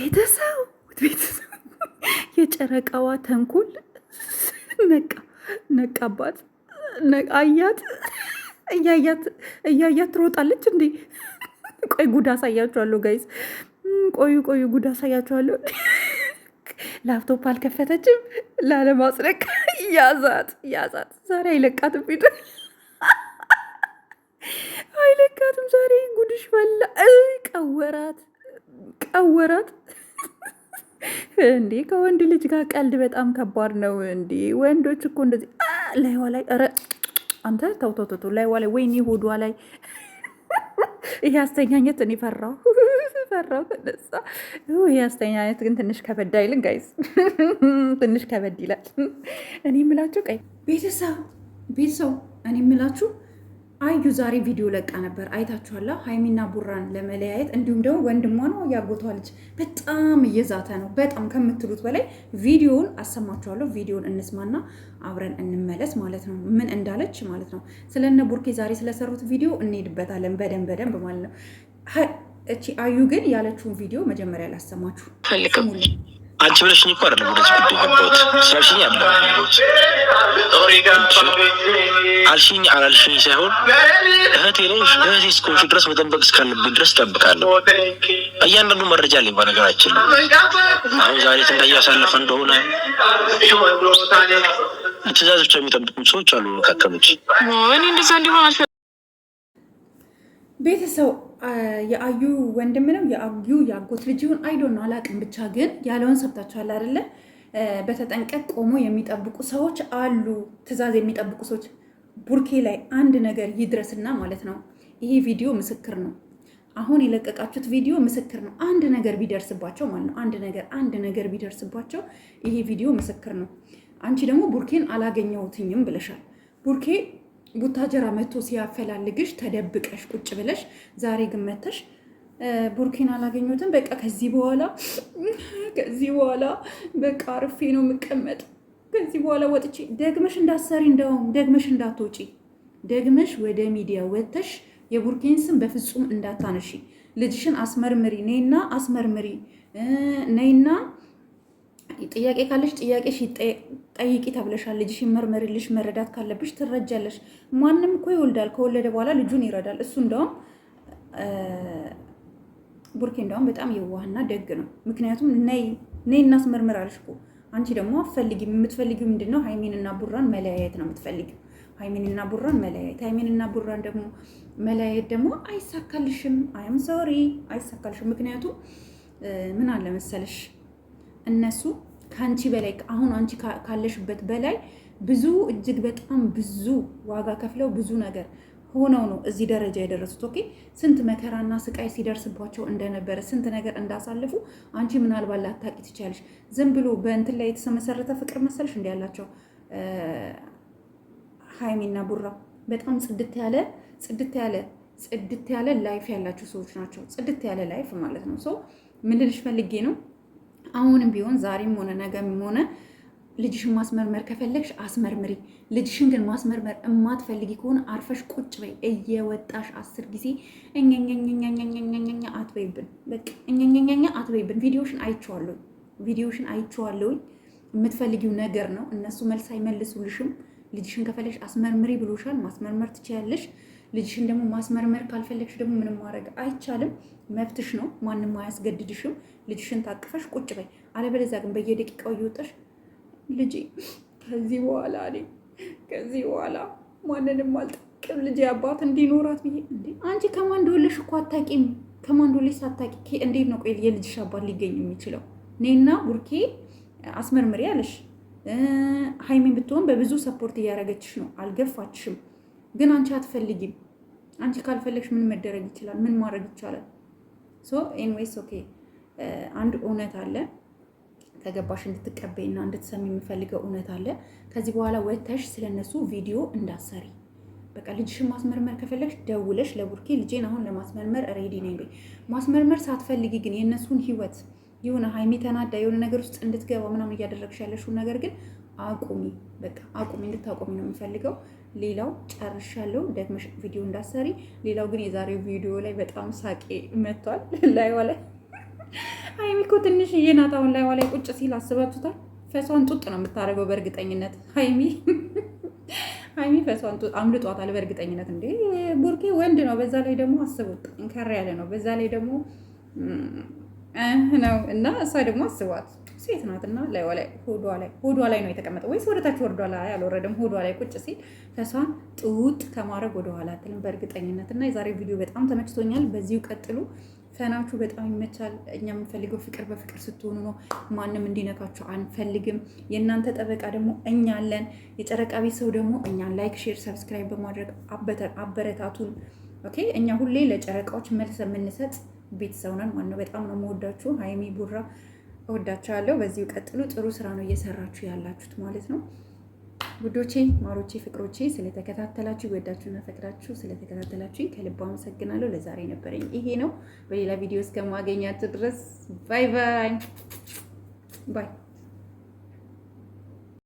ቤተሰብ የጨረቃዋ ተንኮል ነቃባት። አያት እያያት ትሮጣለች እንዴ! ቆይ ጉድ አሳያችኋለሁ ጋይስ። ቆዩ ጉድ አሳያችኋለሁ። ላፕቶፕ አልከፈተችም ላለማጽደቅ ያዛት። ዛሬ አይለቃትም ፊቱ አይለቃትም ዛሬ። ጉድሽ በላ። ቀወራት እንዴ! ከወንድ ልጅ ጋር ቀልድ በጣም ከባድ ነው እንዴ! ወንዶች እኮ እንደዚህ ላይዋ ላይ ኧረ አንተ ተው ላይዋ ላይ ወይኔ ሆዷ ላይ ይሄ አስተኛኘት እኔ ፈራው ተነሳ። ይሄ አስተኛኘት ግን ትንሽ ከበድ አይልም ጋይስ? ትንሽ ከበድ ይላል። እኔ የምላችሁ ቀይ ቤተሰብ እኔ የምላችሁ አዩ ዛሬ ቪዲዮ ለቃ ነበር፣ አይታችኋላ? ሀይሚና ቡራን ለመለያየት እንዲሁም ደግሞ ወንድሟ ነው ያጎቷ ልጅ በጣም እየዛተ ነው፣ በጣም ከምትሉት በላይ። ቪዲዮውን አሰማችኋለሁ። ቪዲዮውን እንስማና አብረን እንመለስ ማለት ነው፣ ምን እንዳለች ማለት ነው። ስለነ ቡርኬ ዛሬ ስለሰሩት ቪዲዮ እንሄድበታለን በደንብ ማለት ነው። እቺ አዩ ግን ያለችውን ቪዲዮ መጀመሪያ ላሰማችሁ። አንቺ ብለሽኝ እኮ አይደለም ወደዚህ ጉዳይ ገባሁት። ስላልሽኝ አይደለም አልሽኝ አላልሽኝ ሳይሆን እህቴ ነሽ። እህቴ እስከሆንሽ ድረስ መጠበቅ እስካለብኝ ድረስ እጠብቃለሁ። እያንዳንዱ መረጃ አለኝ። በነገራችን አሁን ዛሬ እንዳያሳለፈ እንደሆነ ትዕዛዝ ብቻ የሚጠብቁ ሰዎች አሉ መካከሎች። እኔ እንደዛ እንዲሆን ቤተሰብ የአዩ ወንድም ነው የአዩ ያጎት ልጅ ይሁን አይዶን ነው አላውቅም። ብቻ ግን ያለውን ሰብታችኋል አይደለ? በተጠንቀቅ ቆሞ የሚጠብቁ ሰዎች አሉ፣ ትዕዛዝ የሚጠብቁ ሰዎች። ቡርኬ ላይ አንድ ነገር ይድረስና ማለት ነው። ይሄ ቪዲዮ ምስክር ነው። አሁን የለቀቃችሁት ቪዲዮ ምስክር ነው። አንድ ነገር ቢደርስባቸው ማለት ነው፣ አንድ ነገር ቢደርስባቸው ይሄ ቪዲዮ ምስክር ነው። አንቺ ደግሞ ቡርኬን አላገኘሁትኝም ብለሻል። ቡርኬ ቡታጀራ መጥቶ ሲያፈላልግሽ ተደብቀሽ ቁጭ ብለሽ፣ ዛሬ ግን መተሽ ቡርኬን አላገኘሁትም፣ በቃ ከዚህ በኋላ በቃ አርፌ ነው የምቀመጥ፣ ከዚህ በኋላ ወጥቼ ደግመሽ እንዳሰሪ፣ እንደውም ደግመሽ እንዳትወጪ፣ ደግመሽ ወደ ሚዲያ ወጥተሽ የቡርኬን ስም በፍጹም እንዳታነሺ፣ ልጅሽን አስመርምሪ፣ ነይና አስመርምሪ፣ ነይና ጥያቄ ካለሽ ጥያቄሽ ጠይቂ ተብለሻል። ልጅሽ ይመርመርልሽ፣ መረዳት ካለብሽ ትረጃለሽ። ማንም እኮ ይወልዳል፣ ከወለደ በኋላ ልጁን ይረዳል። እሱ እንደውም ቡርኬ እንደውም በጣም የዋህና ደግ ነው። ምክንያቱም ነይ እናስመርምር አለሽ እኮ። አንቺ ደግሞ አትፈልጊም። የምትፈልጊው ምንድን ነው? ሀይሚንና ቡራን መለያየት ነው የምትፈልጊው። ሀይሚንና ቡራን ደግሞ መለያየት ደግሞ አይሳካልሽም። አይም ሶሪ አይሳካልሽም። ምክንያቱም ምን አለ መሰለሽ እነሱ ከአንቺ በላይ አሁን አንቺ ካለሽበት በላይ ብዙ እጅግ በጣም ብዙ ዋጋ ከፍለው ብዙ ነገር ሆነው ነው እዚህ ደረጃ የደረሱት። ኦኬ ስንት መከራና ስቃይ ሲደርስባቸው እንደነበረ ስንት ነገር እንዳሳለፉ አንቺ ምናልባት ላታቂ ትችያለሽ። ዝም ብሎ በእንትን ላይ የተመሰረተ ፍቅር መሰልሽ እንዲ ያላቸው ሀይሚና ቡራ በጣም ጽድት ያለ ላይፍ ያላቸው ሰዎች ናቸው። ጽድት ያለ ላይፍ ማለት ነው። ሰው ምን ልልሽ ፈልጌ ነው፣ አሁንም ቢሆን ዛሬም ሆነ ነገም ሆነ ልጅሽን ማስመርመር ከፈለግሽ አስመርምሪ። ልጅሽን ግን ማስመርመር እማትፈልጊ ከሆነ አርፈሽ ቁጭ በይ። እየወጣሽ 10 ጊዜ እኛኛኛኛኛኛኛኛ አትበይብን። በቃ እኛኛኛኛ አትበይብን። ቪዲዮሽን አይቼዋለሁ። የምትፈልጊው ነገር ነው። እነሱ መልስ አይመልሱልሽም። ልጅሽን ከፈለግሽ አስመርምሪ ብሎሻል። ማስመርመር ትችያለሽ። ልጅሽን ደግሞ ማስመርመር ካልፈለግሽ ደግሞ ምንም ማድረግ አይቻልም። መብትሽ ነው። ማንም አያስገድድሽም። ልጅሽን ታቅፈሽ ቁጭ በይ። አለበለዚያ ግን በየደቂቃው እየወጣሽ ልጄ ከዚህ በኋላ ማንንም አልጠቅም ልጄ አባት እንዲኖራት ብዬ እንዴ! አንቺ ከማን እንደወለድሽ እኮ አታውቂም። ከማን እንደወለድሽ ሳታውቂ እንዴት ነው ቆይ የልጅሽ አባት ሊገኝ የሚችለው? እኔና ቡርኬ አስመርምሪ አለሽ። ሀይሚን ብትሆን በብዙ ሰፖርት እያደረገችሽ ነው፣ አልገፋችሽም። ግን አንቺ አትፈልጊም። አንቺ ካልፈለግሽ ምን መደረግ ይችላል? ምን ማድረግ ይቻላል? ሶ ኤንዌይስ ኦኬ። አንድ እውነት አለ ከገባሽ እንድትቀበይና እንድትሰሚ የሚፈልገው እውነት አለ። ከዚህ በኋላ ወጥተሽ ስለነሱ ቪዲዮ እንዳሰሪ። በቃ ልጅሽን ማስመርመር ከፈለግሽ ደውለሽ ለቡርኬ ልጄን አሁን ለማስመርመር ሬዲ ነኝ በይ። ማስመርመር ሳትፈልጊ ግን የእነሱን ህይወት የሆነ ሀይሚ ተናዳ የሆነ ነገር ውስጥ እንድትገባ ምናምን እያደረግሽ ያለሽውን ነገር ግን አቁሚ። በቃ አቁሚ፣ እንድታቆሚ ነው የምፈልገው። ሌላው ጨርሻለሁ፣ ደግመሽ ቪዲዮ እንዳሰሪ። ሌላው ግን የዛሬው ቪዲዮ ላይ በጣም ሳቄ መጥቷል። ላይዋ ላይ ሀይሚ እኮ ትንሽዬ ናት። አሁን ላይ ቁጭ ሲል አስባችሁታል? ፈሷን ጡጥ ነው የምታደርገው በእርግጠኝነት ሀይሚ ፈሷን ጡጥ አምልጧታል በእርግጠኝነት። እንዴ ቡርኬ ወንድ ነው፣ በዛ ላይ ደግሞ አስቡት ጠንከር ያለ ነው፣ በዛ ላይ ደግሞ ነው እና እሷ ደግሞ አስቧት ሴት ናት እና ሆዷ ላይ ነው የተቀመጠው፣ ወይስ ወደታች ወርዷ ላይ አልወረደም? ሆዷ ላይ ቁጭ ሲል ፈሷን ጡጥ ከማድረግ ወደኋላ አትልም በእርግጠኝነት። እና የዛሬ ቪዲዮ በጣም ተመችቶኛል። በዚሁ ቀጥሉ። ፈናችሁ በጣም ይመቻል። እኛ የምንፈልገው ፍቅር በፍቅር ስትሆኑ ነው። ማንም እንዲነካችሁ አንፈልግም። የእናንተ ጠበቃ ደግሞ እኛ አለን። የጨረቃ ቤት ሰው ደግሞ እኛን ላይክ፣ ሼር፣ ሰብስክራይብ በማድረግ አበረታቱን። ኦኬ። እኛ ሁሌ ለጨረቃዎች መልስ የምንሰጥ ቤተሰብ ነን። ማነው በጣም ነው የምወዳችሁ። ሀይሚ ቡራ እወዳችኋለሁ። በዚሁ ቀጥሉ። ጥሩ ስራ ነው እየሰራችሁ ያላችሁት ማለት ነው። ውዶቼ፣ ማሮቼ፣ ፍቅሮቼ ስለተከታተላችሁ ወዳችሁና ፈቅዳችሁ ስለተከታተላችሁ ከልብ አመሰግናለሁ። ለዛሬ ነበረኝ ይሄ ነው። በሌላ ቪዲዮ እስከማገኛችሁ ድረስ ባይ ባይ ባይ።